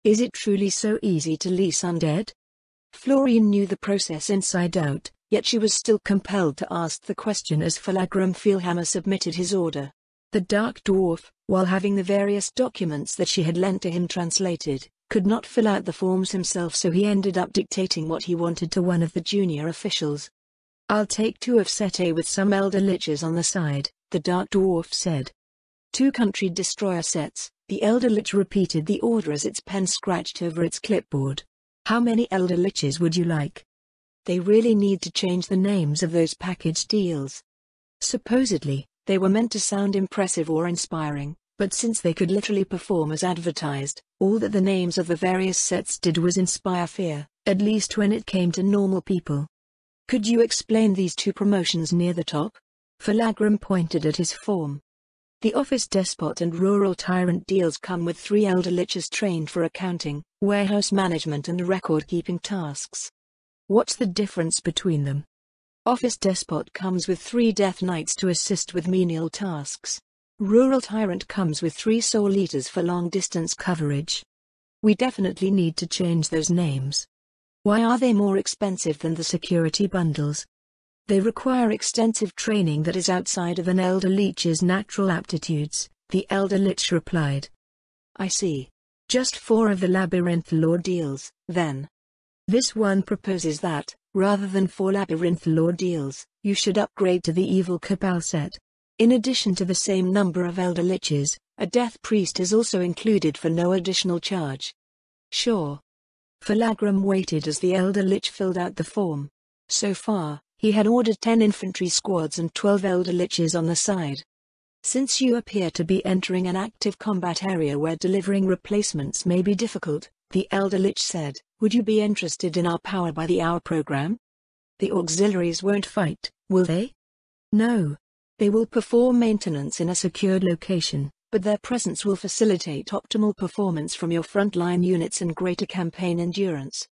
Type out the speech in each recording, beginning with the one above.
Is it truly so easy to lease undead? Florine knew the process inside out, yet she was still compelled to ask the question as Falagrim Feelhammer submitted his order. The Dark Dwarf, while having the various documents that she had lent to him translated, could not fill out the forms himself, so he ended up dictating what he wanted to one of the junior officials. "I'll take 2 of set A with some Elder Liches on the side," the Dark Dwarf said. 2 Country Destroyer sets. The Elder Lich repeated the order as its pen scratched over its clipboard. "How many Elder Liches would you like?" They really need to change the names of those package deals. Supposedly, they were meant to sound impressive or inspiring, but since they could literally perform as advertised, all that the names of the various sets did was inspire fear, at least when it came to normal people. "Could you explain these 2 promotions near the top?" Falagrim pointed at his form. "The Office Despot and Rural Tyrant deals come with 3 Elder Liches trained for accounting, warehouse management and record-keeping tasks." "What's the difference between them?" "Office Despot comes with 3 Death Knights to assist with menial tasks. Rural Tyrant comes with 3 Soul Eaters for long-distance coverage." "We definitely need to change those names." "Why are they more expensive than the security bundles?" "They require extensive training that is outside of an Elder Lich's natural aptitudes," the Elder Lich replied. "I see. Just 4 of the Labyrinth Lord deals, then." "This one proposes that, rather than 4 Labyrinth Lord deals, you should upgrade to the Evil Cabal set. In addition to the same number of Elder Liches, a Death Priest is also included for no additional charge." "Sure." Falagrim waited as the Elder Lich filled out the form. So far, he had ordered 10 infantry squads and 12 Elder Liches on the side. "Since you appear to be entering an active combat area where delivering replacements may be difficult," the Elder Lich said, "would you be interested in our Power by the Hour program?" "The auxiliaries won't fight, will they?" "No. They will perform maintenance in a secured location, but their presence will facilitate optimal performance from your frontline units and greater campaign endurance."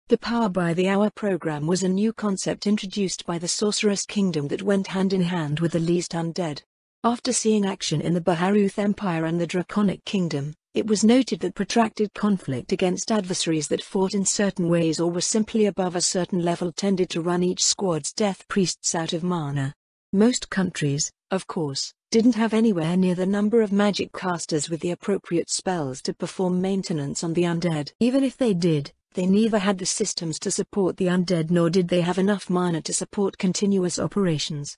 The Power by the Hour program was a new concept introduced by the Sorceress Kingdom that went hand in hand with the leased undead. After seeing action in the Baharuth Empire and the Draconic Kingdom, it was noted that protracted conflict against adversaries that fought in certain ways or were simply above a certain level tended to run each squad's death priests out of mana. Most countries, of course, didn't have anywhere near the number of magic casters with the appropriate spells to perform maintenance on the undead. Even if they did, they neither had the systems to support the undead nor did they have enough mana to support continuous operations.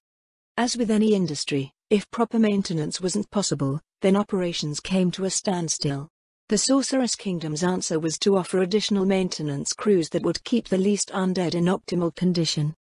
As with any industry, if proper maintenance wasn't possible, then operations came to a standstill. The Sorceress Kingdom's answer was to offer additional maintenance crews that would keep the leased undead in optimal condition.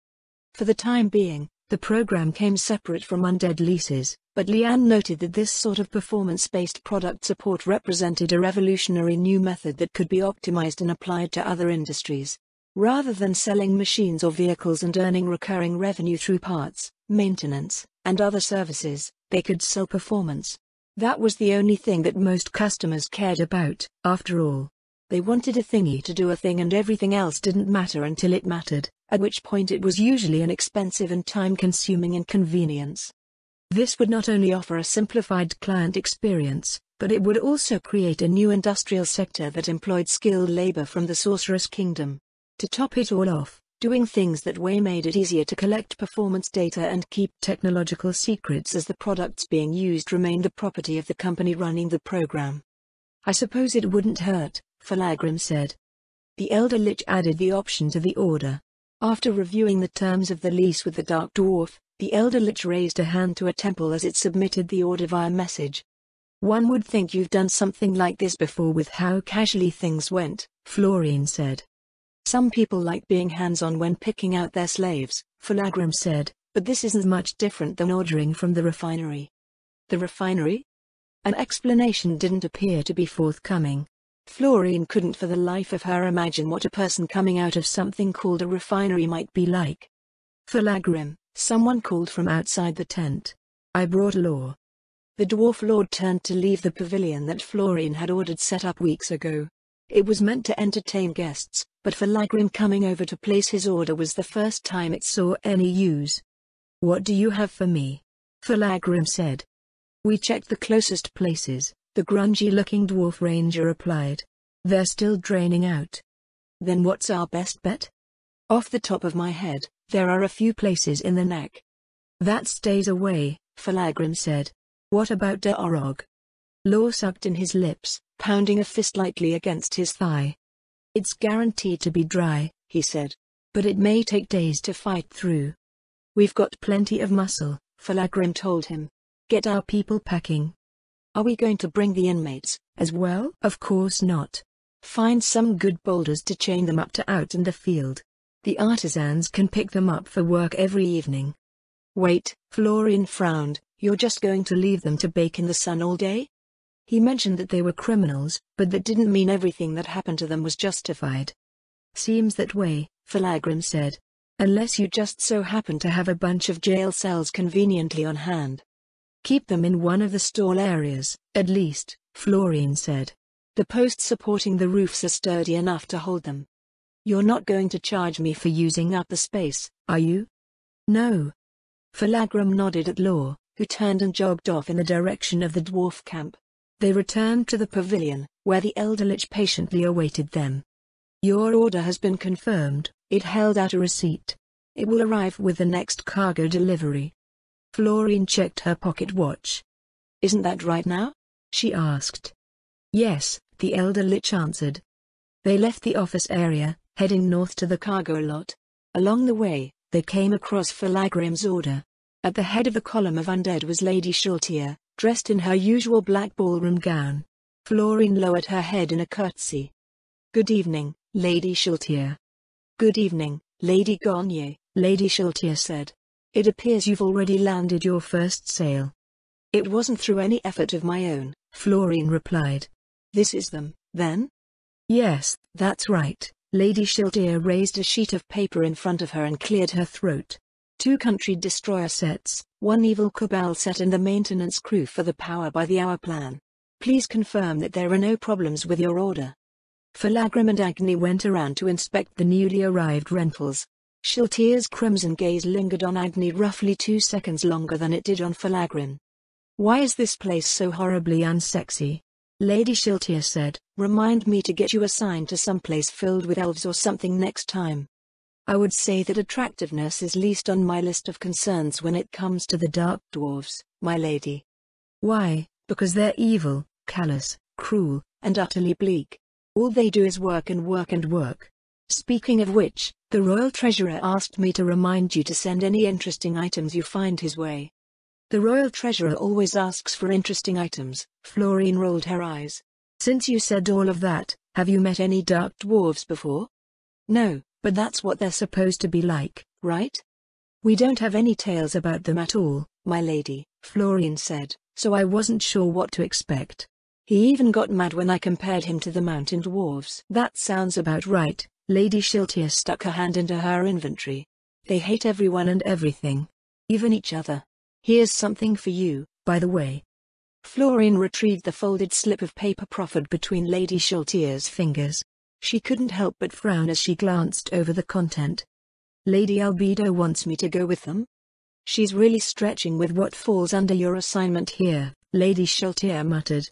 For the time being, the program came separate from undead leases, but Leanne noted that this sort of performance-based product support represented a revolutionary new method that could be optimized and applied to other industries. Rather than selling machines or vehicles and earning recurring revenue through parts, maintenance, and other services, they could sell performance. That was the only thing that most customers cared about, after all. They wanted a thingy to do a thing and everything else didn't matter until it mattered, at which point it was usually an expensive and time-consuming inconvenience. This would not only offer a simplified client experience, but it would also create a new industrial sector that employed skilled labor from the Sorceress Kingdom. To top it all off, doing things that way made it easier to collect performance data and keep technological secrets as the products being used remained the property of the company running the program. "I suppose it wouldn't hurt," Falagrim said. The Elder Lich added the option to the order. After reviewing the terms of the lease with the Dark Dwarf, the Elder Lich raised a hand to a temple as it submitted the order via message. "One would think you've done something like this before with how casually things went," Florine said. "Some people like being hands-on when picking out their slaves," Falagrim said, "but this isn't much different than ordering from the refinery." "The refinery?" An explanation didn't appear to be forthcoming. Florine couldn't for the life of her imagine what a person coming out of something called a refinery might be like. "Falagrim," someone called from outside the tent. "I brought a law." The Dwarf Lord turned to leave the pavilion that Florine had ordered set up weeks ago. It was meant to entertain guests, but Falagrim coming over to place his order was the first time it saw any use. "What do you have for me?" Falagrim said. "We checked the closest places," the grungy-looking dwarf ranger replied. They're still draining out. Then what's our best bet? Off the top of my head, there are a few places in the neck. That stays away, Falagrim said. What about Daorog? Law sucked in his lips, pounding a fist lightly against his thigh. It's guaranteed to be dry, he said. But it may take days to fight through. We've got plenty of muscle, Falagrim told him. Get our people packing. Are we going to bring the inmates as well? Of course not. Find some good boulders to chain them up to out in the field. The artisans can pick them up for work every evening. Wait, Florian frowned, you're just going to leave them to bake in the sun all day? He mentioned that they were criminals, but that didn't mean everything that happened to them was justified. Seems that way, Falagrim said. Unless you just so happen to have a bunch of jail cells conveniently on hand. Keep them in one of the stall areas, at least, Florian said. The posts supporting the roofs are sturdy enough to hold them. You're not going to charge me for using up the space, are you? No. Falagrim nodded at Law, who turned and jogged off in the direction of the dwarf camp. They returned to the pavilion, where the elder lich patiently awaited them. Your order has been confirmed. It held out a receipt. It will arrive with the next cargo delivery. Florian checked her pocket watch. Isn't that right now? She asked. Yes, the elder lich answered. They left the office area, heading north to the cargo lot. Along the way, they came across Falagrim's order. At the head of the column of undead was Lady Schultier, dressed in her usual black ballroom gown. Florian lowered her head in a curtsy. Good evening, Lady Schultier. Good evening, Lady Gagne, Lady Schultier said. It appears you've already landed your first sale. It wasn't through any effort of my own, Florian replied. This is them, then? Yes, that's right. Lady Schultier raised a sheet of paper in front of her and cleared her throat. 2 country destroyer sets, 1 evil cabal set and the maintenance crew for the power by the hour plan. Please confirm that there are no problems with your order. Falagrim and Agni went around to inspect the newly arrived rentals. Schultier's crimson gaze lingered on Agni roughly 2 seconds longer than it did on Falagrim. Why is this place so horribly unsexy? Lady Schultier said, remind me to get you assigned to some place filled with elves or something next time. I would say that attractiveness is least on my list of concerns when it comes to the dark dwarves, my lady. Why? Because they're evil, callous, cruel, and utterly bleak. All they do is work and work and work. Speaking of which, the Royal Treasurer asked me to remind you to send any interesting items you find his way. The Royal Treasurer always asks for interesting items, Florian rolled her eyes. Since you said all of that, have you met any dark dwarves before? No, but that's what they're supposed to be like, right? We don't have any tales about them at all, my lady, Florian said, so I wasn't sure what to expect. He even got mad when I compared him to the mountain dwarves. That sounds about right. Lady Schultier stuck her hand into her inventory. They hate everyone and everything. Even each other. Here's something for you, by the way. Florian retrieved the folded slip of paper proffered between Lady Schultier's fingers. She couldn't help but frown as she glanced over the content. Lady Albedo wants me to go with them? She's really stretching with what falls under your assignment here, Lady Schultier muttered.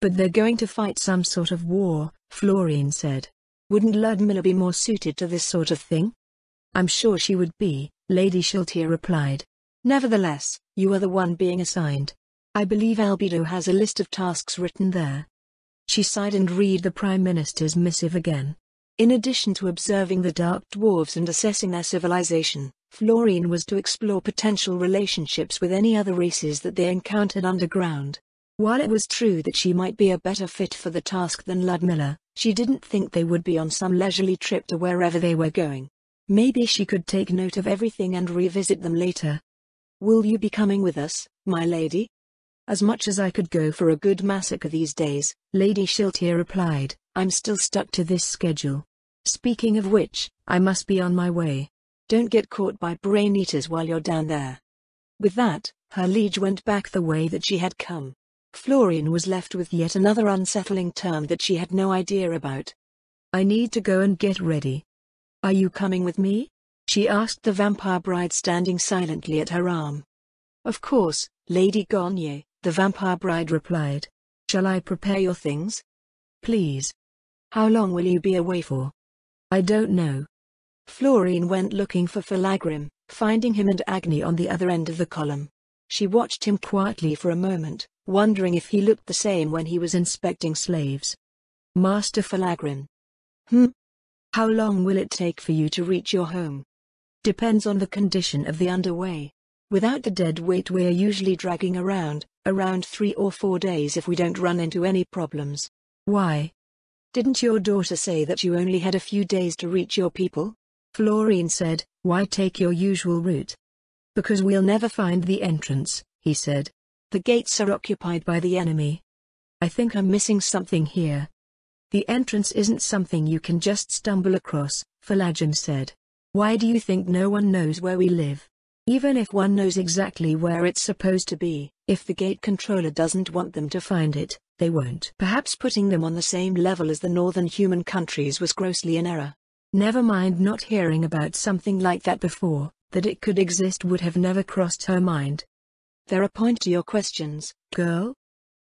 But they're going to fight some sort of war, Florian said. Wouldn't Ludmilla be more suited to this sort of thing? I'm sure she would be, Lady Schultier replied. Nevertheless, you are the one being assigned. I believe Albedo has a list of tasks written there. She sighed and read the Prime Minister's missive again. In addition to observing the Dark Dwarves and assessing their civilization, Florian was to explore potential relationships with any other races that they encountered underground. While it was true that she might be a better fit for the task than Ludmilla, she didn't think they would be on some leisurely trip to wherever they were going. Maybe she could take note of everything and revisit them later. Will you be coming with us, my lady? As much as I could go for a good massacre these days, Lady Schultier replied, I'm still stuck to this schedule. Speaking of which, I must be on my way. Don't get caught by brain eaters while you're down there. With that, her liege went back the way that she had come. Florian was left with yet another unsettling term that she had no idea about. I need to go and get ready. Are you coming with me? She asked the vampire bride standing silently at her arm. Of course, Lady Gagne, the vampire bride replied. Shall I prepare your things? Please. How long will you be away for? I don't know. Florine went looking for Falagrim, finding him and Agni on the other end of the column. She watched him quietly for a moment, wondering if he looked the same when he was inspecting slaves. Master Falagrim. How long will it take for you to reach your home? Depends on the condition of the underway. Without the dead weight we're usually dragging around 3 or 4 days if we don't run into any problems. Why? Didn't your daughter say that you only had a few days to reach your people? Florine said, why take your usual route? Because we'll never find the entrance, he said. The gates are occupied by the enemy. I think I'm missing something here. The entrance isn't something you can just stumble across, Falagrim said. Why do you think no one knows where we live? Even if one knows exactly where it's supposed to be, if the gate controller doesn't want them to find it, they won't. Perhaps putting them on the same level as the northern human countries was grossly in error. Never mind not hearing about something like that before, that it could exist would have never crossed her mind. There are point to your questions, girl.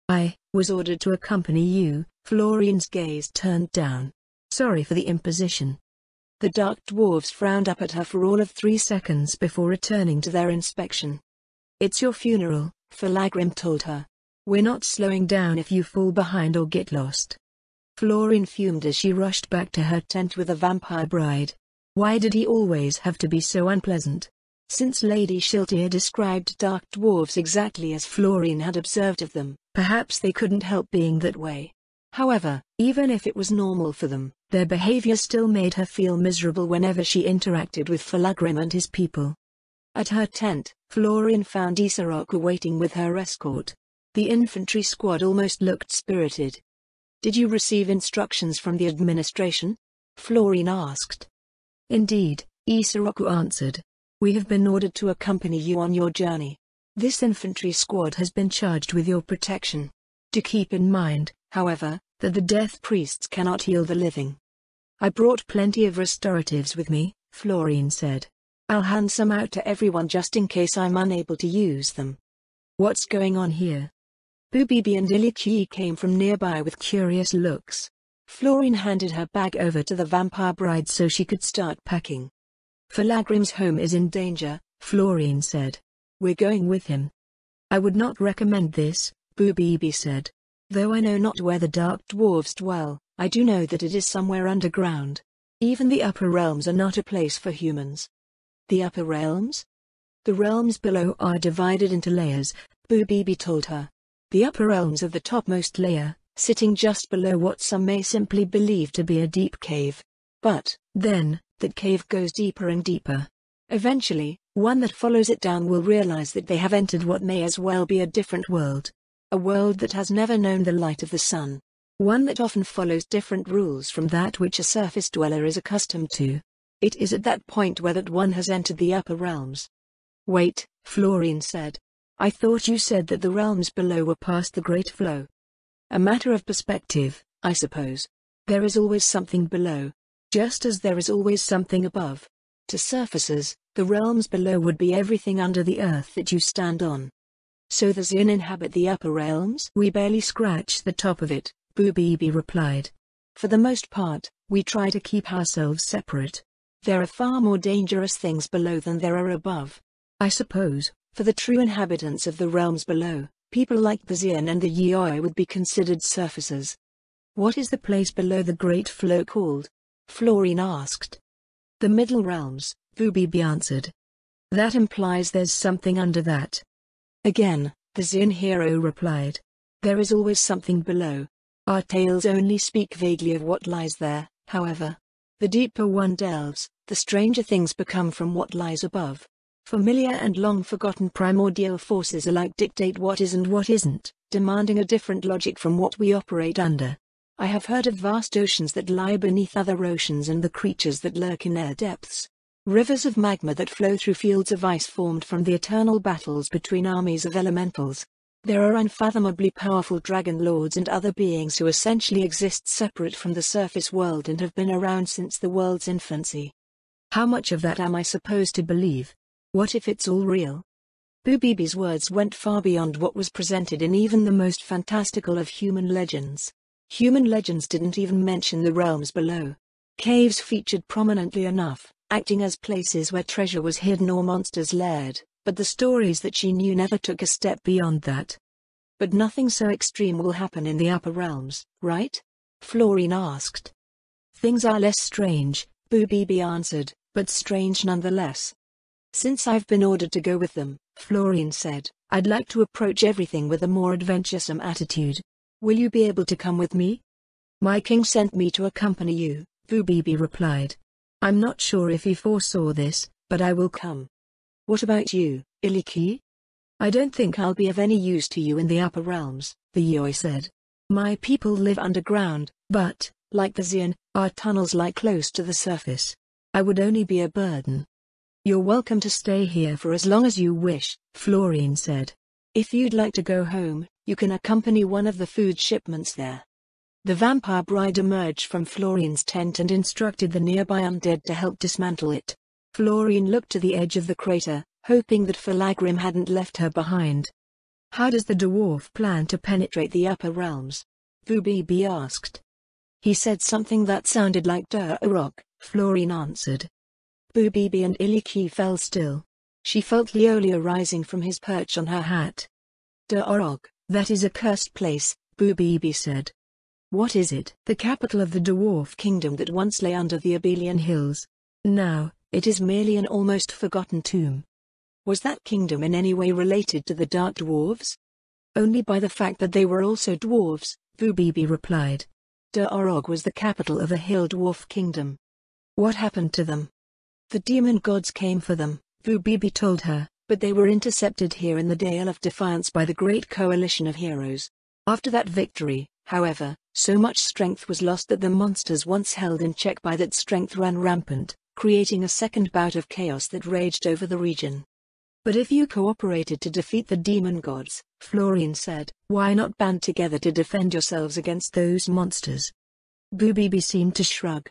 I was ordered to accompany you. Florine's gaze turned down. Sorry for the imposition. The dark dwarves frowned up at her for all of 3 seconds before returning to their inspection. It's your funeral, Falagrim told her. We're not slowing down if you fall behind or get lost. Florine fumed as she rushed back to her tent with the vampire bride. Why did he always have to be so unpleasant? Since Lady Shiltir described dark dwarves exactly as Florine had observed of them, perhaps they couldn't help being that way. However, even if it was normal for them, their behavior still made her feel miserable whenever she interacted with Falagrim and his people. At her tent, Florine found Issaroku waiting with her escort. The infantry squad almost looked spirited. Did you receive instructions from the administration? Florine asked. Indeed, Issaroku answered. We have been ordered to accompany you on your journey. This infantry squad has been charged with your protection. To keep in mind, however, that the death priests cannot heal the living. I brought plenty of restoratives with me, Florine said. I'll hand some out to everyone just in case I'm unable to use them. What's going on here? Bubibi and Iliki came from nearby with curious looks. Florine handed her bag over to the vampire bride so she could start packing. Falagrim's home is in danger, Florine said. We're going with him. I would not recommend this, Bubibi said. Though I know not where the dark dwarves dwell, I do know that it is somewhere underground. Even the upper realms are not a place for humans. The upper realms? The realms below are divided into layers, Bubibi told her. The upper realms of the topmost layer, sitting just below what some may simply believe to be a deep cave. But, then, that cave goes deeper and deeper. Eventually, one that follows it down will realize that they have entered what may as well be a different world. A world that has never known the light of the sun. One that often follows different rules from that which a surface dweller is accustomed to. It is at that point where that one has entered the upper realms. Wait, Florine said. I thought you said that the realms below were past the Great Flow. A matter of perspective, I suppose. There is always something below. Just as there is always something above. To surfacers, the realms below would be everything under the earth that you stand on. So the Xin inhabit the upper realms? We barely scratch the top of it, Bubibi replied. For the most part, we try to keep ourselves separate. There are far more dangerous things below than there are above. I suppose, for the true inhabitants of the realms below, people like the Xin and the Yoi would be considered surfacers. What is the place below the Great Flow called? Florine asked. The Middle Realms, Bubibi answered. That implies there's something under that. Again, the Xin hero replied. There is always something below. Our tales only speak vaguely of what lies there, however. The deeper one delves, the stranger things become from what lies above. Familiar and long-forgotten primordial forces alike dictate what is and what isn't, demanding a different logic from what we operate under. I have heard of vast oceans that lie beneath other oceans and the creatures that lurk in their depths. Rivers of magma that flow through fields of ice formed from the eternal battles between armies of elementals. There are unfathomably powerful dragon lords and other beings who essentially exist separate from the surface world and have been around since the world's infancy. How much of that am I supposed to believe? What if it's all real? Bubibi's words went far beyond what was presented in even the most fantastical of human legends. Human legends didn't even mention the realms below. Caves featured prominently enough, acting as places where treasure was hidden or monsters laired, but the stories that she knew never took a step beyond that. But nothing so extreme will happen in the upper realms, right? Florine asked. Things are less strange, Boobibi answered, but strange nonetheless. Since I've been ordered to go with them, Florine said, I'd like to approach everything with a more adventuresome attitude. Will you be able to come with me? My king sent me to accompany you, Boobibi replied. I'm not sure if he foresaw this, but I will come. What about you, Iliki? I don't think I'll be of any use to you in the upper realms, the Yoi said. My people live underground, but, like the Xian, our tunnels lie close to the surface. I would only be a burden. You're welcome to stay here for as long as you wish, Florine said. If you'd like to go home, you can accompany one of the food shipments there. The vampire bride emerged from Florine's tent and instructed the nearby undead to help dismantle it. Florine looked to the edge of the crater, hoping that Falagrim hadn't left her behind. How does the dwarf plan to penetrate the upper realms? Boobibi asked. He said something that sounded like Durarok, Florine answered. Boobibi and Iliki fell still. She felt Leolia rising from his perch on her hat. Durarok, that is a cursed place, Boobibi said. What is it? The capital of the dwarf kingdom that once lay under the Abelian hills. Now, it is merely an almost forgotten tomb. Was that kingdom in any way related to the Dark Dwarves? Only by the fact that they were also dwarves, Boobibi replied. Durarog was the capital of the Hill Dwarf Kingdom. What happened to them? The demon gods came for them, Boobibi told her, but they were intercepted here in the Dale of Defiance by the great coalition of heroes. After that victory, however, so much strength was lost that the monsters once held in check by that strength ran rampant, creating a second bout of chaos that raged over the region. But if you cooperated to defeat the demon gods, Florine said, why not band together to defend yourselves against those monsters? Boobibi seemed to shrug.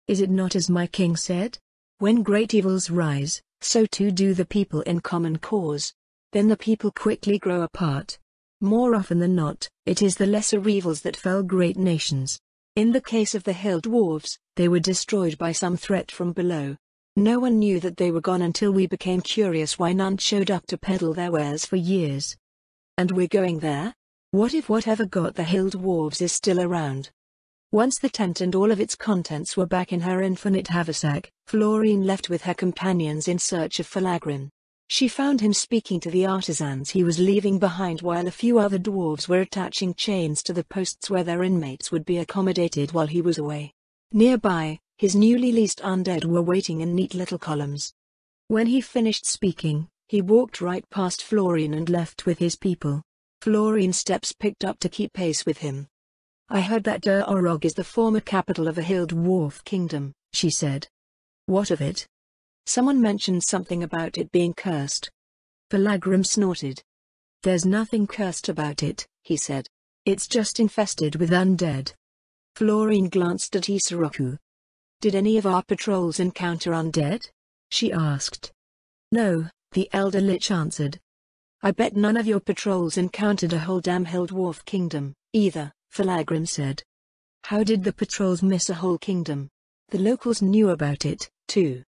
Is it not as my king said? When great evils rise, so too do the people in common cause. Then the people quickly grow apart. More often than not, it is the lesser evils that fell great nations. In the case of the Hill Dwarves, they were destroyed by some threat from below. No one knew that they were gone until we became curious why none showed up to peddle their wares for years. And we're going there? What if whatever got the Hill Dwarves is still around? Once the tent and all of its contents were back in her infinite haversack, Florine left with her companions in search of Falagrim. She found him speaking to the artisans he was leaving behind while a few other dwarves were attaching chains to the posts where their inmates would be accommodated while he was away. Nearby, his newly leased undead were waiting in neat little columns. When he finished speaking, he walked right past Florine and left with his people. Florine's steps picked up to keep pace with him. I heard that Durarog is the former capital of a Hill Dwarf kingdom, she said. What of it? Someone mentioned something about it being cursed. Falagrim snorted. There's nothing cursed about it, he said. It's just infested with undead. Florine glanced at Isoroku. Did any of our patrols encounter undead? She asked. No, the Elder Lich answered. I bet none of your patrols encountered a whole damn Hill Dwarf kingdom, either, Falagrim said. How did the patrols miss a whole kingdom? The locals knew about it, too.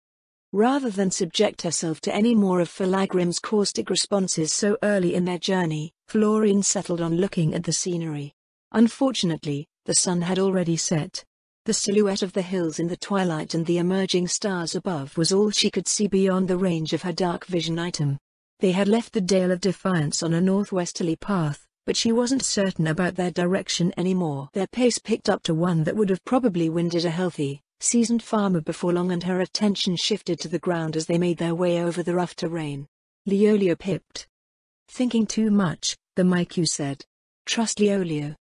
Rather than subject herself to any more of Falagrim's caustic responses so early in their journey, Florine settled on looking at the scenery. Unfortunately, the sun had already set. The silhouette of the hills in the twilight and the emerging stars above was all she could see beyond the range of her dark vision item. They had left the Dale of Defiance on a northwesterly path, but she wasn't certain about their direction anymore. Their pace picked up to one that would have probably winded a healthy, seasoned farmer before long, and her attention shifted to the ground as they made their way over the rough terrain. Leolio pipped. Thinking too much, the Maiku said. Trust Leolio.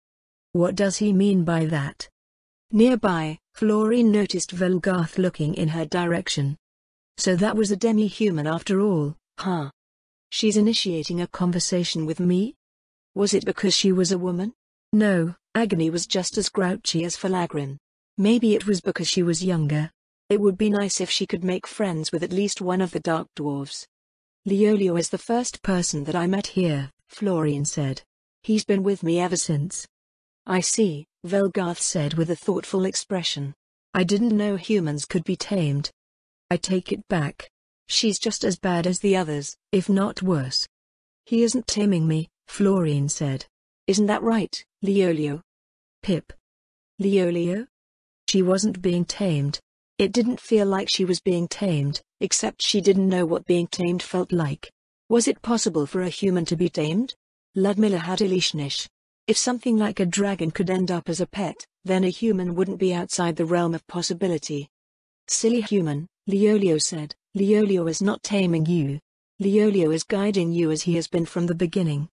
What does he mean by that? Nearby, Florine noticed Velgarth looking in her direction. So that was a demi-human after all, huh? She's initiating a conversation with me? Was it because she was a woman? No, Agony was just as grouchy as Falagrim. Maybe it was because she was younger. It would be nice if she could make friends with at least one of the Dark Dwarves. Leolio is the first person that I met here, Florine said. He's been with me ever since. I see, Velgarth said with a thoughtful expression. I didn't know humans could be tamed. I take it back. She's just as bad as the others, if not worse. He isn't taming me, Florine said. Isn't that right, Leolio? Pip. Leolio? She wasn't being tamed. It didn't feel like she was being tamed, except she didn't know what being tamed felt like. Was it possible for a human to be tamed? Ludmilla had Ilishnish. If something like a dragon could end up as a pet, then a human wouldn't be outside the realm of possibility. Silly human, Leolio said. Leolio is not taming you. Leolio is guiding you as he has been from the beginning.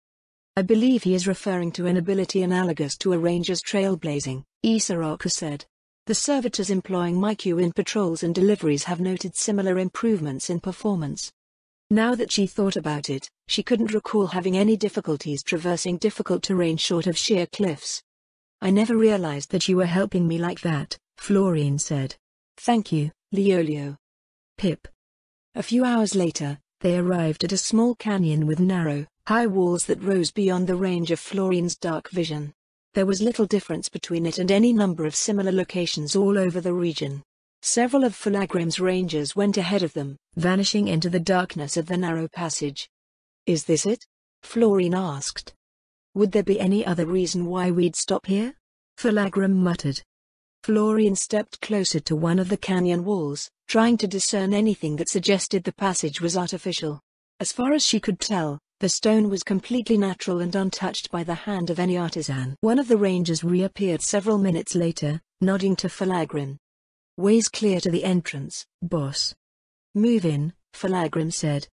I believe he is referring to an ability analogous to a ranger's trailblazing, Isaraka said. The servitors employing Miku in patrols and deliveries have noted similar improvements in performance. Now that she thought about it, she couldn't recall having any difficulties traversing difficult terrain short of sheer cliffs. I never realized that you were helping me like that, Florine said. Thank you, Leolio. Pip. A few hours later, they arrived at a small canyon with narrow, high walls that rose beyond the range of Florine's dark vision. There was little difference between it and any number of similar locations all over the region. Several of Falagrim's rangers went ahead of them, vanishing into the darkness of the narrow passage. Is this it? Florine asked. Would there be any other reason why we'd stop here? Falagrim muttered. Florine stepped closer to one of the canyon walls, trying to discern anything that suggested the passage was artificial. As far as she could tell, the stone was completely natural and untouched by the hand of any artisan. One of the rangers reappeared several minutes later, nodding to Falagrim. Way's clear to the entrance, boss. Move in, Falagrim said.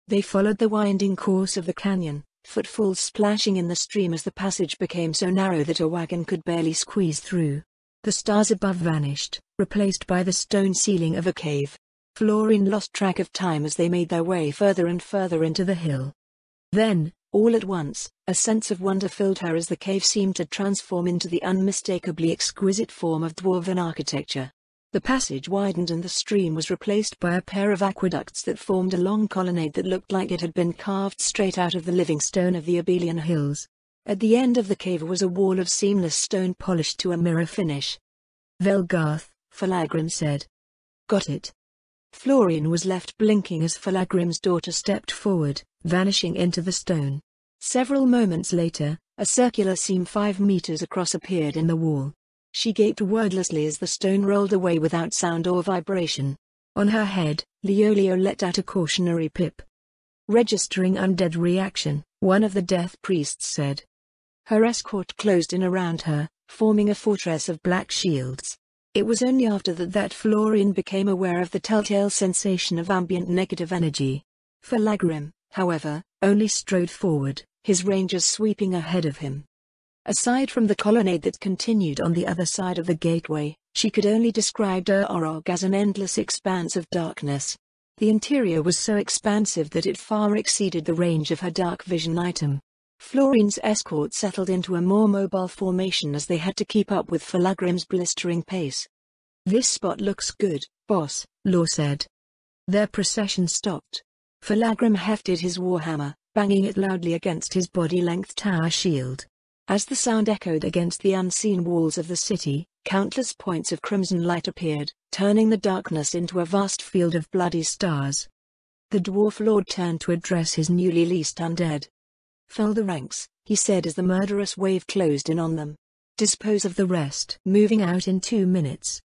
They followed the winding course of the canyon, footfalls splashing in the stream as the passage became so narrow that a wagon could barely squeeze through. The stars above vanished, replaced by the stone ceiling of a cave. Florine lost track of time as they made their way further and further into the hill. Then, all at once, a sense of wonder filled her as the cave seemed to transform into the unmistakably exquisite form of dwarven architecture. The passage widened and the stream was replaced by a pair of aqueducts that formed a long colonnade that looked like it had been carved straight out of the living stone of the Abelian hills. At the end of the cave was a wall of seamless stone polished to a mirror finish. Velgarth, Falagrim said. Got it. Florine was left blinking as Falagrim's daughter stepped forward, vanishing into the stone. Several moments later, a circular seam 5 meters across appeared in the wall. She gaped wordlessly as the stone rolled away without sound or vibration. On her head, Leolio let out a cautionary pip. Registering undead reaction, one of the death priests said. Her escort closed in around her, forming a fortress of black shields. It was only after that Florine became aware of the telltale sensation of ambient negative energy. Falagrim, however, only strode forward, his rangers sweeping ahead of him. Aside from the colonnade that continued on the other side of the gateway, she could only describe Der Orog as an endless expanse of darkness. The interior was so expansive that it far exceeded the range of her dark vision item. Florine's escort settled into a more mobile formation as they had to keep up with Falagrim's blistering pace. This spot looks good, boss, Law said. Their procession stopped. Falagrim hefted his warhammer, banging it loudly against his body-length tower shield. As the sound echoed against the unseen walls of the city, countless points of crimson light appeared, turning the darkness into a vast field of bloody stars. The dwarf lord turned to address his newly leased undead. Fill the ranks, he said as the murderous wave closed in on them. Dispose of the rest. Moving out in 2 minutes.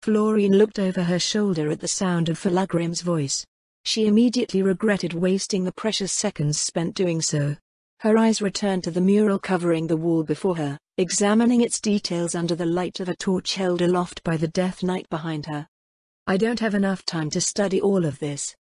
Florine looked over her shoulder at the sound of Falagrim's voice. She immediately regretted wasting the precious seconds spent doing so. Her eyes returned to the mural covering the wall before her, examining its details under the light of a torch held aloft by the Death Knight behind her. I don't have enough time to study all of this.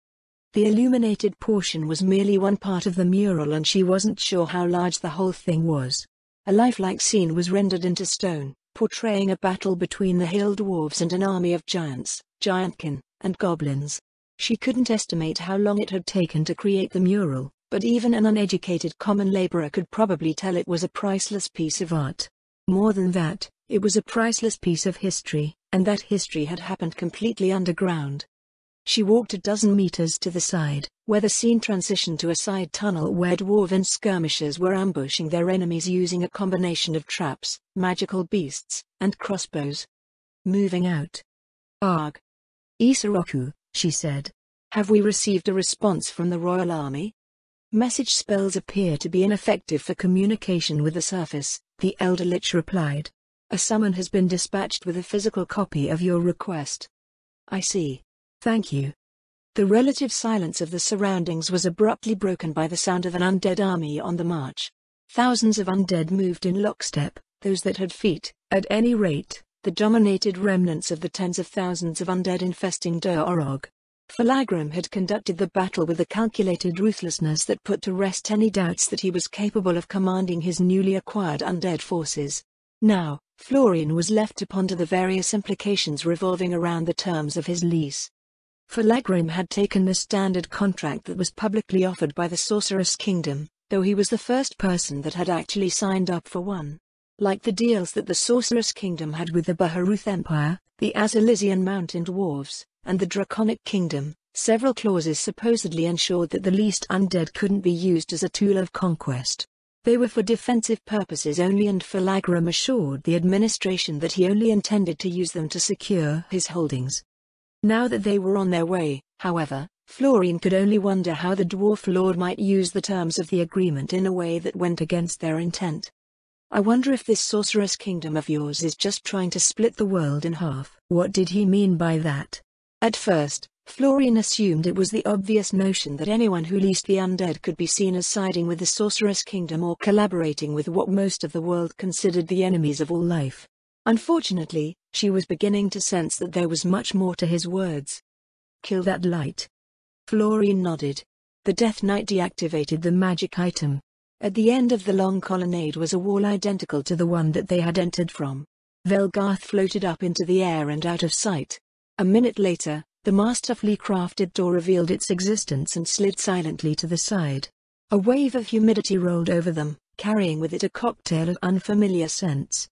The illuminated portion was merely one part of the mural and she wasn't sure how large the whole thing was. A lifelike scene was rendered into stone, portraying a battle between the hill dwarves and an army of giants, giantkin, and goblins. She couldn't estimate how long it had taken to create the mural, but even an uneducated common laborer could probably tell it was a priceless piece of art. More than that, it was a priceless piece of history, and that history had happened completely underground. She walked a dozen meters to the side, where the scene transitioned to a side tunnel where dwarven skirmishers were ambushing their enemies using a combination of traps, magical beasts, and crossbows. Moving out. Arg. Isoroku, she said. Have we received a response from the Royal Army? Message spells appear to be ineffective for communication with the surface, the Elder Lich replied. A summon has been dispatched with a physical copy of your request. I see. Thank you. The relative silence of the surroundings was abruptly broken by the sound of an undead army on the march. Thousands of undead moved in lockstep, those that had feet, at any rate, the dominated remnants of the tens of thousands of undead infesting Orog. Falagrim had conducted the battle with a calculated ruthlessness that put to rest any doubts that he was capable of commanding his newly acquired undead forces. Now, Florian was left to ponder the various implications revolving around the terms of his lease. Falagrim had taken the standard contract that was publicly offered by the Sorceress Kingdom, though he was the first person that had actually signed up for one. Like the deals that the Sorceress Kingdom had with the Baharuth Empire, the Azalisian Mountain Dwarves, and the Draconic Kingdom, several clauses supposedly ensured that the leased undead couldn't be used as a tool of conquest. They were for defensive purposes only, and Falagrim assured the administration that he only intended to use them to secure his holdings. Now that they were on their way, however, Florian could only wonder how the Dwarf Lord might use the terms of the agreement in a way that went against their intent. I wonder if this Sorceress Kingdom of yours is just trying to split the world in half. What did he mean by that? At first, Florian assumed it was the obvious notion that anyone who leased the undead could be seen as siding with the Sorceress Kingdom or collaborating with what most of the world considered the enemies of all life. Unfortunately, she was beginning to sense that there was much more to his words. Kill that light. Florian nodded. The Death Knight deactivated the magic item. At the end of the long colonnade was a wall identical to the one that they had entered from. Velgarth floated up into the air and out of sight. A minute later, the masterfully crafted door revealed its existence and slid silently to the side. A wave of humidity rolled over them, carrying with it a cocktail of unfamiliar scents.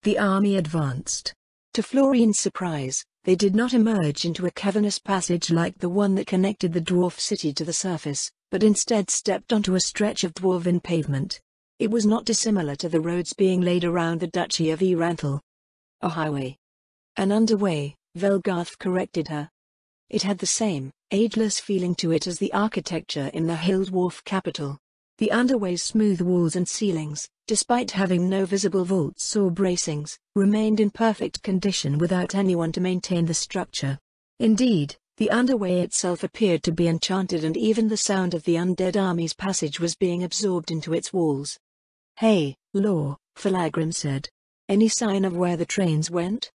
The army advanced. To Florian's surprise, they did not emerge into a cavernous passage like the one that connected the dwarf city to the surface, but instead stepped onto a stretch of dwarven pavement. It was not dissimilar to the roads being laid around the Duchy of Eranthal. A highway. An underway, Velgarth corrected her. It had the same, ageless feeling to it as the architecture in the hill dwarf capital. The underway's smooth walls and ceilings, despite having no visible vaults or bracings, remained in perfect condition without anyone to maintain the structure. Indeed, the underway itself appeared to be enchanted, and even the sound of the undead army's passage was being absorbed into its walls. "Hey, Law," Falagrim said. "Any sign of where the trains went?"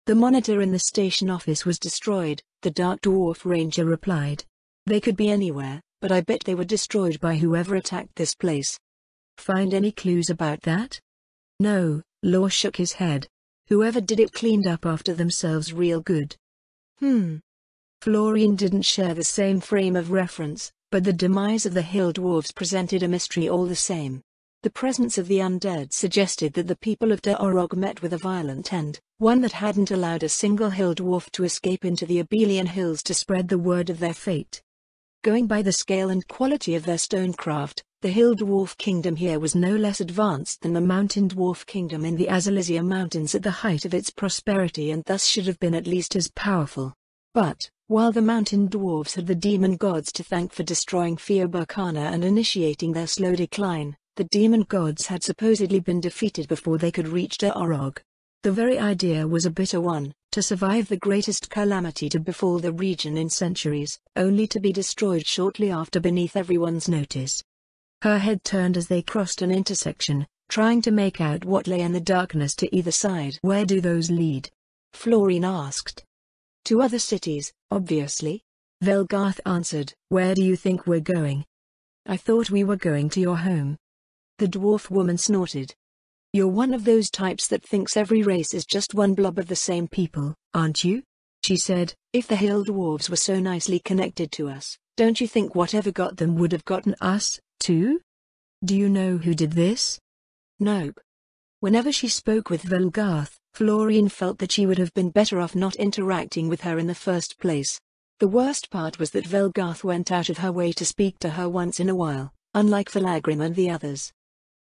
"The monitor in the station office was destroyed," the Dark Dwarf Ranger replied. "They could be anywhere, but I bet they were destroyed by whoever attacked this place." "Find any clues about that?" "No," Law shook his head. "Whoever did it cleaned up after themselves real good." Florian didn't share the same frame of reference, but the demise of the hill dwarves presented a mystery all the same. The presence of the undead suggested that the people of Orog met with a violent end, one that hadn't allowed a single hill dwarf to escape into the Abelian hills to spread the word of their fate. Going by the scale and quality of their stonecraft, the hill dwarf kingdom here was no less advanced than the mountain dwarf kingdom in the Azalisia Mountains at the height of its prosperity, and thus should have been at least as powerful. But, while the mountain dwarves had the demon gods to thank for destroying Feobarkana and initiating their slow decline, the demon gods had supposedly been defeated before they could reach Orog. The very idea was a bitter one, to survive the greatest calamity to befall the region in centuries, only to be destroyed shortly after beneath everyone's notice. Her head turned as they crossed an intersection, trying to make out what lay in the darkness to either side. "Where do those lead?" Florian asked. "To other cities, obviously," Velgarth answered. "Where do you think we're going?" "I thought we were going to your home." The dwarf woman snorted. "You're one of those types that thinks every race is just one blob of the same people, aren't you?" she said. "If the hill dwarves were so nicely connected to us, don't you think whatever got them would have gotten us, too? Do you know who did this?" "Nope." Whenever she spoke with Velgarth, Florian felt that she would have been better off not interacting with her in the first place. The worst part was that Velgarth went out of her way to speak to her once in a while, unlike Felagrim and the others.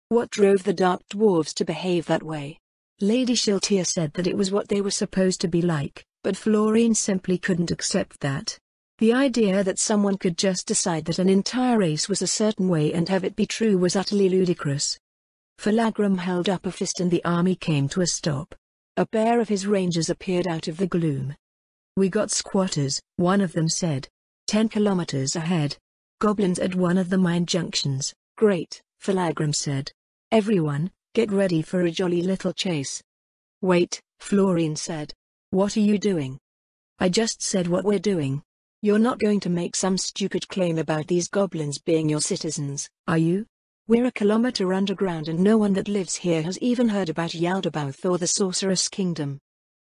What drove the Dark Dwarves to behave that way? Lady Shiltir said that it was what they were supposed to be like, but Florine simply couldn't accept that. The idea that someone could just decide that an entire race was a certain way and have it be true was utterly ludicrous. Felagrim held up a fist and the army came to a stop. A pair of his rangers appeared out of the gloom. "We got squatters," one of them said. 10 kilometers ahead. Goblins at one of the mine junctions. "Great," Felagrim said. "Everyone, get ready for a jolly little chase." "Wait," Florine said. "What are you doing?" "I just said what we're doing. You're not going to make some stupid claim about these goblins being your citizens, are you? We're a kilometer underground and no one that lives here has even heard about Yaldabaoth or the Sorceress Kingdom."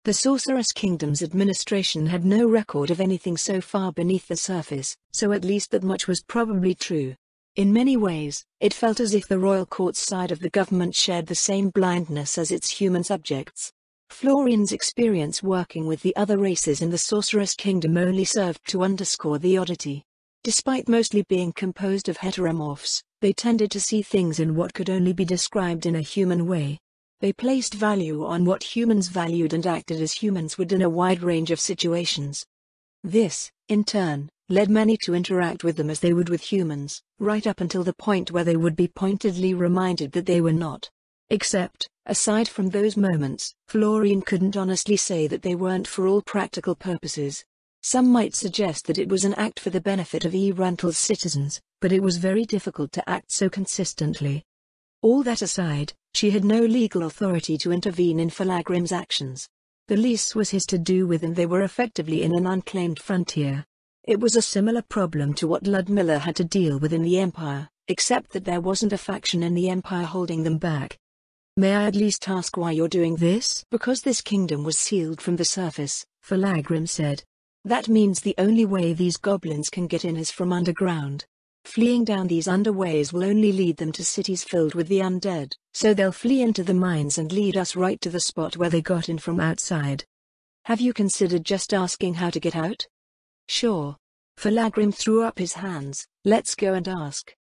The Sorceress Kingdom's administration had no record of anything so far beneath the surface, so at least that much was probably true. In many ways, it felt as if the royal court's side of the government shared the same blindness as its human subjects. Florian's experience working with the other races in the Sorceress Kingdom only served to underscore the oddity. Despite mostly being composed of heteromorphs, they tended to see things in what could only be described in a human way. They placed value on what humans valued and acted as humans would in a wide range of situations. This, in turn, led many to interact with them as they would with humans, right up until the point where they would be pointedly reminded that they were not. Except, aside from those moments, Florian couldn't honestly say that they weren't for all practical purposes. Some might suggest that it was an act for the benefit of Erantal's citizens, but it was very difficult to act so consistently. All that aside, she had no legal authority to intervene in Felagrim's actions. The lease was his to do with and they were effectively in an unclaimed frontier. It was a similar problem to what Ludmilla had to deal with in the Empire, except that there wasn't a faction in the Empire holding them back. "May I at least ask why you're doing this?" "Because this kingdom was sealed from the surface," Felagrim said. "That means the only way these goblins can get in is from underground. Fleeing down these underways will only lead them to cities filled with the undead, so they'll flee into the mines and lead us right to the spot where they got in from outside. Have you considered just asking how to get out?" "Sure." Felagrim threw up his hands. "Let's go and ask."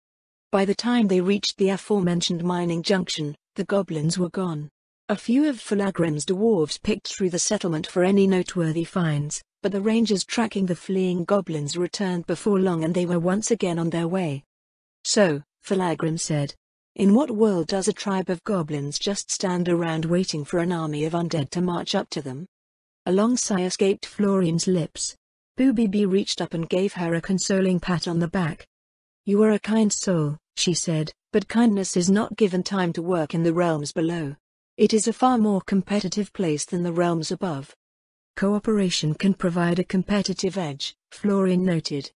By the time they reached the aforementioned mining junction, the goblins were gone. A few of Felagrim's dwarves picked through the settlement for any noteworthy finds, but the rangers tracking the fleeing goblins returned before long and they were once again on their way. "So," Felagrim said, "in what world does a tribe of goblins just stand around waiting for an army of undead to march up to them?" A long sigh escaped Florian's lips. Boobibi reached up and gave her a consoling pat on the back. "You are a kind soul," she said, "but kindness is not given time to work in the realms below. It is a far more competitive place than the realms above." "Cooperation can provide a competitive edge," Florian noted.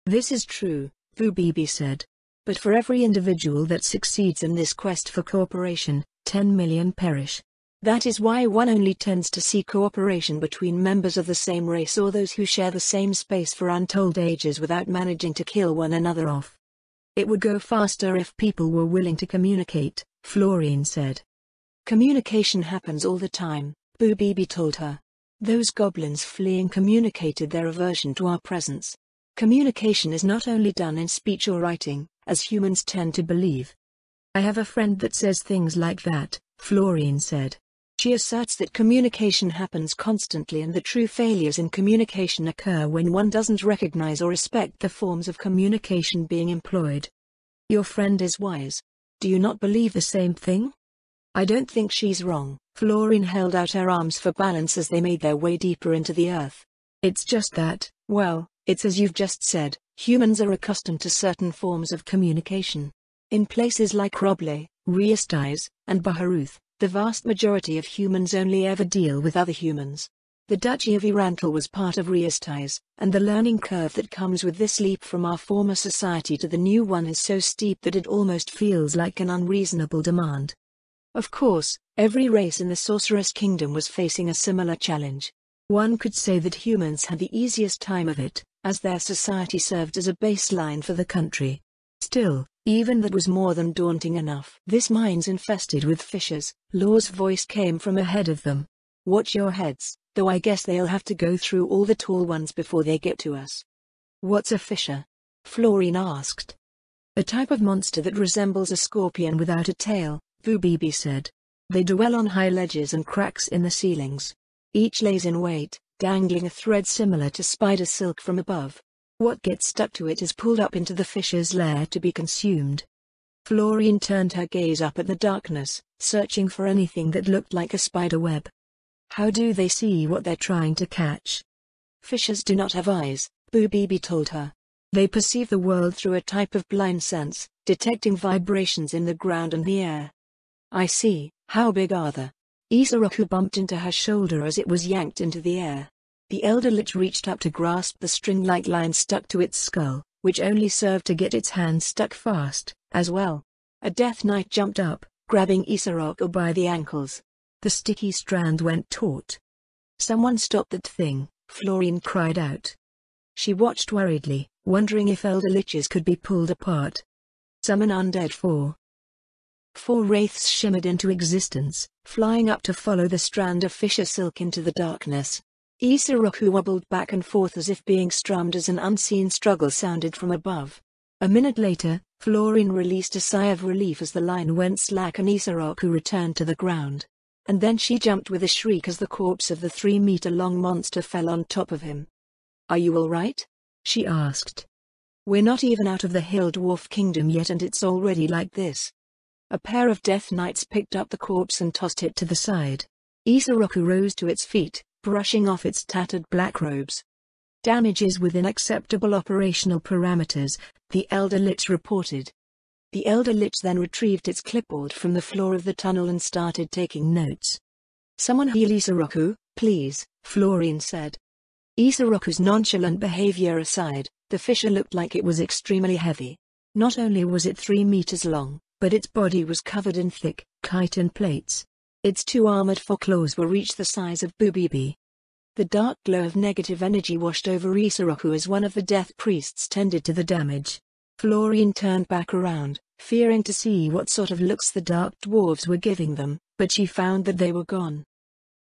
"This is true," Boobibi said. "But for every individual that succeeds in this quest for cooperation, 10 million perish. That is why one only tends to see cooperation between members of the same race or those who share the same space for untold ages without managing to kill one another off." "It would go faster if people were willing to communicate," Florian said. "Communication happens all the time," Boobibi told her. "Those goblins fleeing communicated their aversion to our presence. Communication is not only done in speech or writing, as humans tend to believe." "I have a friend that says things like that," Florian said. "She asserts that communication happens constantly and the true failures in communication occur when one doesn't recognize or respect the forms of communication being employed." "Your friend is wise. Do you not believe the same thing?" "I don't think she's wrong." Florine held out her arms for balance as they made their way deeper into the earth. "It's just that, well, it's as you've just said, humans are accustomed to certain forms of communication. In places like Roble, Riestais, and Baharuth, the vast majority of humans only ever deal with other humans. The Duchy of Erantal was part of Riestais, and the learning curve that comes with this leap from our former society to the new one is so steep that it almost feels like an unreasonable demand. Of course, every race in the Sorceress Kingdom was facing a similar challenge. One could say that humans had the easiest time of it, as their society served as a baseline for the country. Still, even that was more than daunting enough. "This mine's infested with fissures," Law's voice came from ahead of them. "Watch your heads," though I guess they'll have to go through all the tall ones before they get to us. What's a fisher? Florine asked. A type of monster that resembles a scorpion without a tail, Vubibi said. They dwell on high ledges and cracks in the ceilings. Each lays in wait, dangling a thread similar to spider silk from above. What gets stuck to it is pulled up into the fisher's lair to be consumed. Florine turned her gaze up at the darkness, searching for anything that looked like a spider web. How do they see what they're trying to catch? Fishers do not have eyes, Vubibi told her. They perceive the world through a type of blind sense, detecting vibrations in the ground and the air. I see. How big are they? Isoroku bumped into her shoulder as it was yanked into the air. The elder lich reached up to grasp the string-like line stuck to its skull, which only served to get its hand stuck fast, as well. A death knight jumped up, grabbing Isoroku by the ankles. The sticky strand went taut. Someone stop that thing, Florine cried out. She watched worriedly, wondering if elder liches could be pulled apart. Summon undead 4. 4 wraiths shimmered into existence, flying up to follow the strand of fisher silk into the darkness. Isoroku wobbled back and forth as if being strummed as an unseen struggle sounded from above. A minute later, Florine released a sigh of relief as the line went slack and Isoroku returned to the ground. And then she jumped with a shriek as the corpse of the 3-meter-long monster fell on top of him. Are you all right? She asked. We're not even out of the Hill Dwarf Kingdom yet and it's already like this. A pair of death knights picked up the corpse and tossed it to the side. Isoroku rose to its feet, brushing off its tattered black robes. Damage is within acceptable operational parameters, the Elder Lich reported. The Elder Lich then retrieved its clipboard from the floor of the tunnel and started taking notes. Someone heal Isoroku, please, Florine said. Isoroku's nonchalant behavior aside, the fisher looked like it was extremely heavy. Not only was it 3 meters long, but its body was covered in thick, chitin plates. Its 2 armored foreclaws were each the size of Vubibi. The dark glow of negative energy washed over Isoroku as one of the death priests tended to the damage. Florine turned back around, fearing to see what sort of looks the dark dwarves were giving them, but she found that they were gone.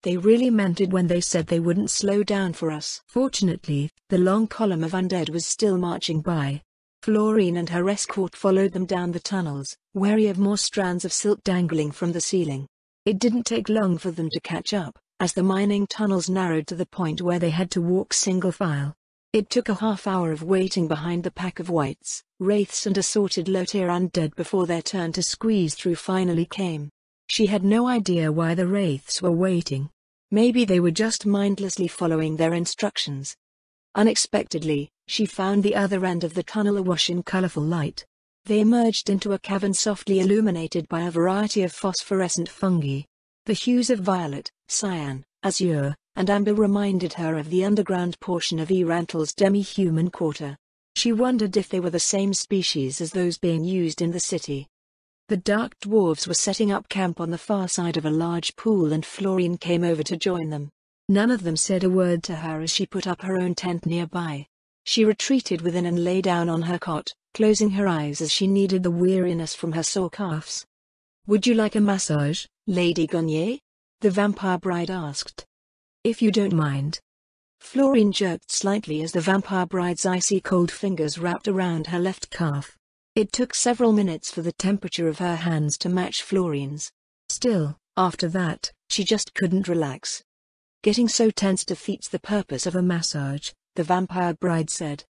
They really meant it when they said they wouldn't slow down for us. Fortunately, the long column of undead was still marching by. Florine and her escort followed them down the tunnels, wary of more strands of silk dangling from the ceiling. It didn't take long for them to catch up, as the mining tunnels narrowed to the point where they had to walk single file. It took a half-hour of waiting behind the pack of wights, wraiths and assorted low-tier undead before their turn to squeeze through finally came. She had no idea why the wraiths were waiting. Maybe they were just mindlessly following their instructions. Unexpectedly, she found the other end of the tunnel awash in colorful light. They emerged into a cavern softly illuminated by a variety of phosphorescent fungi. The hues of violet, cyan, azure, and amber reminded her of the underground portion of Erantl's demi-human quarter. She wondered if they were the same species as those being used in the city. The dark dwarves were setting up camp on the far side of a large pool and Florine came over to join them. None of them said a word to her as she put up her own tent nearby. She retreated within and lay down on her cot, closing her eyes as she needed the weariness from her sore calves. Would you like a massage, Lady Gonnier? The vampire bride asked. If you don't mind. Florine jerked slightly as the vampire bride's icy cold fingers wrapped around her left calf. It took several minutes for the temperature of her hands to match Florine's. Still, after that, she just couldn't relax. Getting so tense defeats the purpose of a massage, the vampire bride said.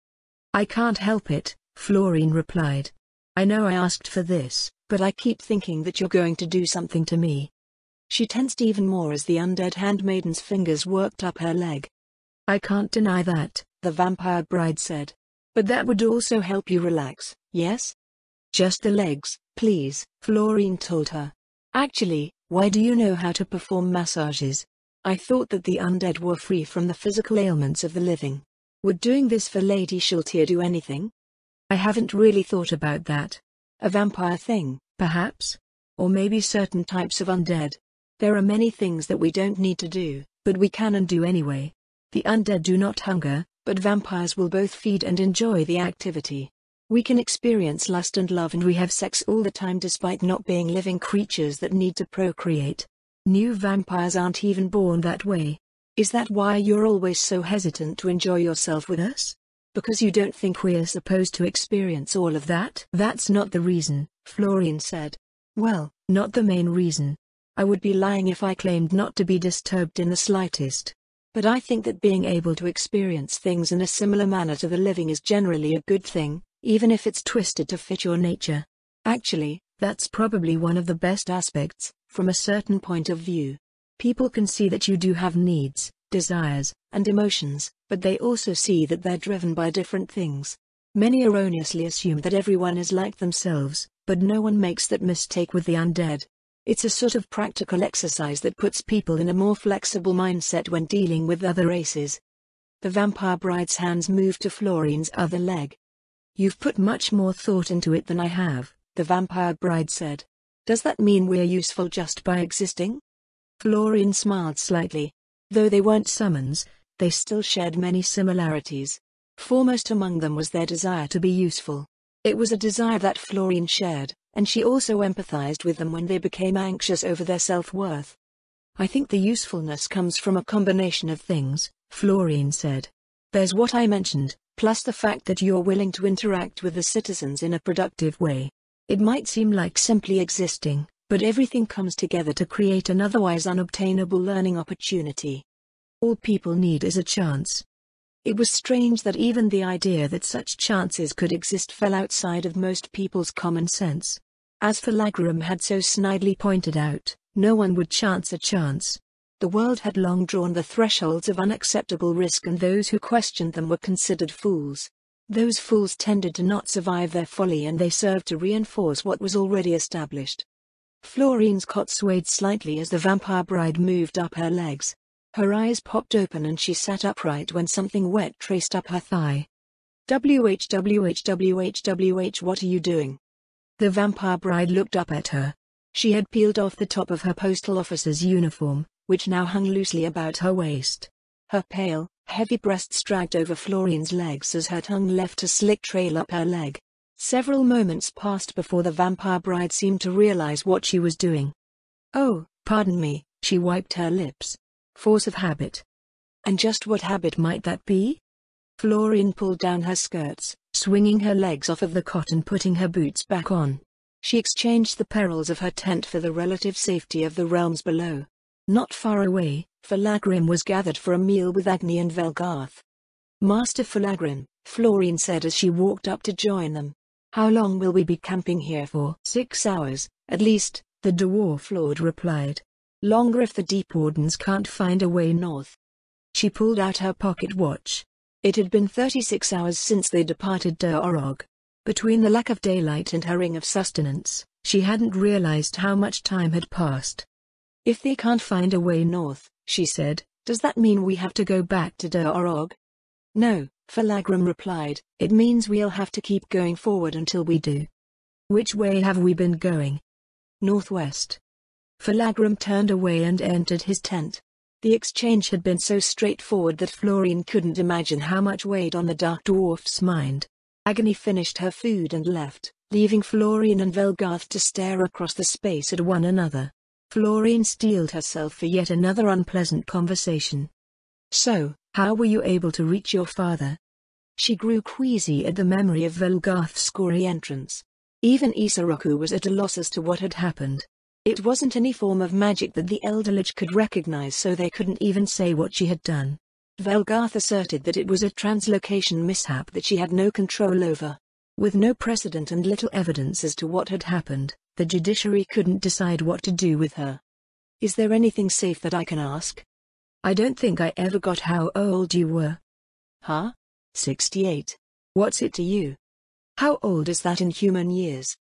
I can't help it, Florine replied. I know I asked for this, but I keep thinking that you're going to do something to me. She tensed even more as the undead handmaiden's fingers worked up her leg. I can't deny that, the vampire bride said. But that would also help you relax, yes? Just the legs, please, Florine told her. Actually, why do you know how to perform massages? I thought that the undead were free from the physical ailments of the living. Would doing this for Lady Shiltier do anything? I haven't really thought about that. A vampire thing, perhaps? Or maybe certain types of undead. There are many things that we don't need to do, but we can and do anyway. The undead do not hunger, but vampires will both feed and enjoy the activity. We can experience lust and love and we have sex all the time despite not being living creatures that need to procreate. New vampires aren't even born that way. Is that why you're always so hesitant to enjoy yourself with us? Because you don't think we're supposed to experience all of that? That's not the reason, Florian said. Well, not the main reason. I would be lying if I claimed not to be disturbed in the slightest. But I think that being able to experience things in a similar manner to the living is generally a good thing, even if it's twisted to fit your nature. Actually, that's probably one of the best aspects, from a certain point of view. People can see that you do have needs, desires, and emotions, but they also see that they're driven by different things. Many erroneously assume that everyone is like themselves, but no one makes that mistake with the undead. It's a sort of practical exercise that puts people in a more flexible mindset when dealing with other races. The vampire bride's hands moved to Florian's other leg. You've put much more thought into it than I have, the vampire bride said. Does that mean we're useful just by existing? Florian smiled slightly. Though they weren't summons, they still shared many similarities. Foremost among them was their desire to be useful. It was a desire that Florian shared, and she also empathized with them when they became anxious over their self-worth. I think the usefulness comes from a combination of things, Florian said. There's what I mentioned, plus the fact that you're willing to interact with the citizens in a productive way. It might seem like simply existing, but everything comes together to create an otherwise unobtainable learning opportunity. All people need is a chance. It was strange that even the idea that such chances could exist fell outside of most people's common sense. As Falagram had so snidely pointed out, no one would chance a chance. The world had long drawn the thresholds of unacceptable risk, and those who questioned them were considered fools. Those fools tended to not survive their folly, and they served to reinforce what was already established. Florian's cot swayed slightly as the vampire bride moved up her legs. Her eyes popped open and she sat upright when something wet traced up her thigh. "What are you doing?" The vampire bride looked up at her. She had peeled off the top of her postal officer's uniform, which now hung loosely about her waist. Her pale, heavy breasts dragged over Florian's legs as her tongue left a slick trail up her leg. Several moments passed before the vampire bride seemed to realize what she was doing. "Oh, pardon me," she wiped her lips. "Force of habit." "And just what habit might that be?" Florian pulled down her skirts, swinging her legs off of the cot and putting her boots back on. She exchanged the perils of her tent for the relative safety of the realms below. Not far away, Falagrim was gathered for a meal with Agni and Velgarth. "Master Falagrim," Florian said as she walked up to join them. "How long will we be camping here for?" "6 hours, at least," the dwarf lord replied. "Longer if the Deep Wardens can't find a way north." She pulled out her pocket watch. It had been 36 hours since they departed Orog. Between the lack of daylight and her ring of sustenance, she hadn't realized how much time had passed. "If they can't find a way north," she said, "does that mean we have to go back to Orog?" "No," Falagrim replied, "it means we'll have to keep going forward until we do." "Which way have we been going?" "Northwest." Falagrim turned away and entered his tent. The exchange had been so straightforward that Florian couldn't imagine how much weighed on the dark dwarf's mind. Agni finished her food and left, leaving Florian and Velgarth to stare across the space at one another. Florian steeled herself for yet another unpleasant conversation. "So, how were you able to reach your father?" She grew queasy at the memory of Velgarth's gory entrance. Even Isoroku was at a loss as to what had happened. It wasn't any form of magic that the Elder Lich could recognize, so they couldn't even say what she had done. Velgarth asserted that it was a translocation mishap that she had no control over. With no precedent and little evidence as to what had happened, the judiciary couldn't decide what to do with her. "Is there anything safe that I can ask?" "I don't think I ever got how old you were." "Huh? 68. What's it to you? How old is that in human years?"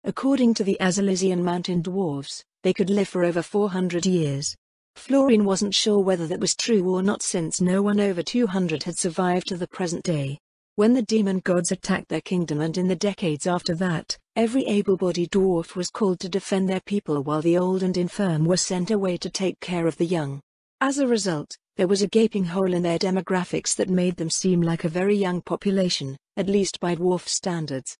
According to the Azalesian mountain dwarves, they could live for over 400 years. Florian wasn't sure whether that was true or not, since no one over 200 had survived to the present day. When the demon gods attacked their kingdom and in the decades after that, every able-bodied dwarf was called to defend their people, while the old and infirm were sent away to take care of the young. As a result, there was a gaping hole in their demographics that made them seem like a very young population, at least by dwarf standards.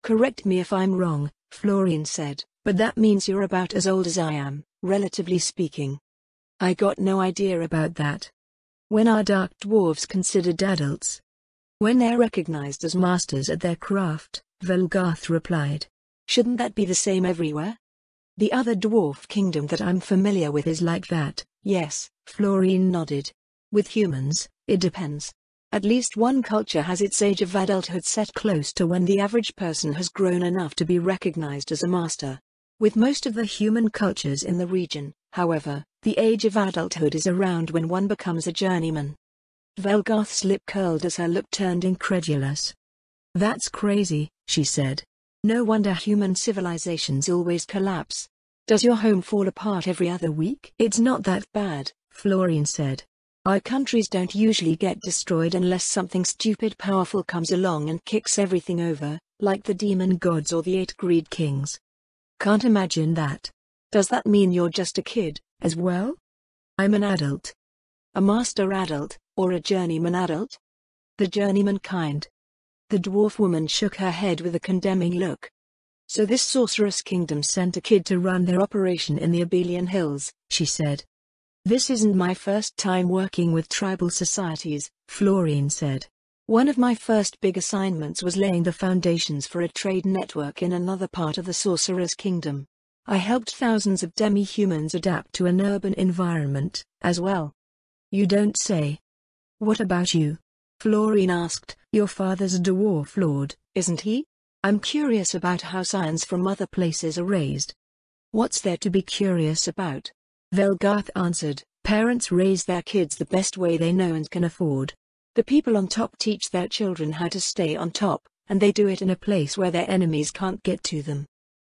"Correct me if I'm wrong," Florian said, "but that means you're about as old as I am, relatively speaking." "I got no idea about that. When are dark dwarves considered adults? When they're recognized as masters at their craft, Velgarth replied. Shouldn't that be the same everywhere? The other dwarf kingdom that I'm familiar with is like that, yes, Florine nodded. With humans, it depends. At least one culture has its age of adulthood set close to when the average person has grown enough to be recognized as a master. With most of the human cultures in the region, however, the age of adulthood is around when one becomes a journeyman. Velgarth's lip curled as her look turned incredulous. That's crazy, she said. No wonder human civilizations always collapse. Does your home fall apart every other week? It's not that bad, Florine said. Our countries don't usually get destroyed unless something stupid powerful comes along and kicks everything over, like the demon gods or the 8 greed kings. Can't imagine that. Does that mean you're just a kid, as well? I'm an adult. A master adult, or a journeyman adult? The journeyman kind. The dwarf woman shook her head with a condemning look. So this sorceress kingdom sent a kid to run their operation in the Abelian Hills, she said. This isn't my first time working with tribal societies, Florine said. One of my first big assignments was laying the foundations for a trade network in another part of the sorcerer's kingdom. I helped thousands of demi-humans adapt to an urban environment, as well. You don't say. What about you? Florine asked. Your father's a dwarf lord, isn't he? I'm curious about how scions from other places are raised. What's there to be curious about? Velgarth answered. Parents raise their kids the best way they know and can afford. The people on top teach their children how to stay on top, and they do it in a place where their enemies can't get to them.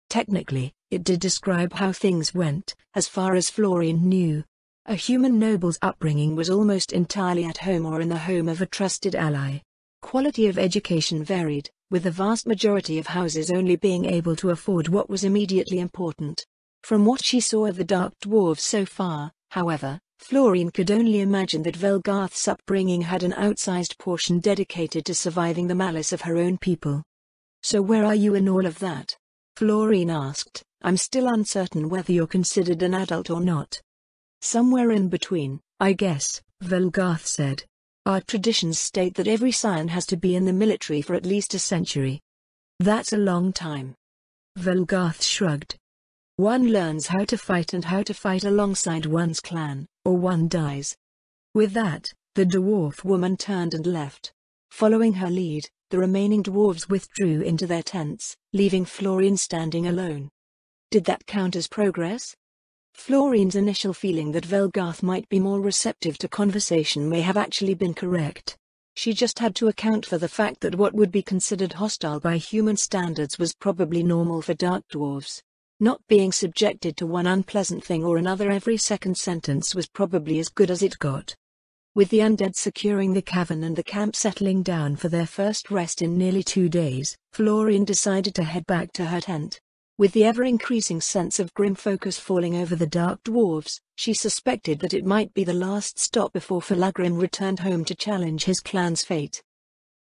Technically, it did describe how things went, as far as Florine knew. A human noble's upbringing was almost entirely at home or in the home of a trusted ally. Quality of education varied, with the vast majority of houses only being able to afford what was immediately important. From what she saw of the dark dwarves so far, however, Florine could only imagine that Velgarth's upbringing had an outsized portion dedicated to surviving the malice of her own people. So where are you in all of that? Florine asked. I'm still uncertain whether you're considered an adult or not. Somewhere in between, I guess, Velgarth said. Our traditions state that every scion has to be in the military for at least a century. That's a long time. Velgarth shrugged. One learns how to fight and how to fight alongside one's clan, or one dies. With that, the dwarf woman turned and left. Following her lead, the remaining dwarves withdrew into their tents, leaving Florine standing alone. Did that count as progress? Florine's initial feeling that Velgarth might be more receptive to conversation may have actually been correct. She just had to account for the fact that what would be considered hostile by human standards was probably normal for dark dwarves. Not being subjected to one unpleasant thing or another every second sentence was probably as good as it got. With the undead securing the cavern and the camp settling down for their first rest in nearly 2 days, Florine decided to head back to her tent. With the ever-increasing sense of grim focus falling over the dark dwarves, she suspected that it might be the last stop before Falagrim returned home to challenge his clan's fate.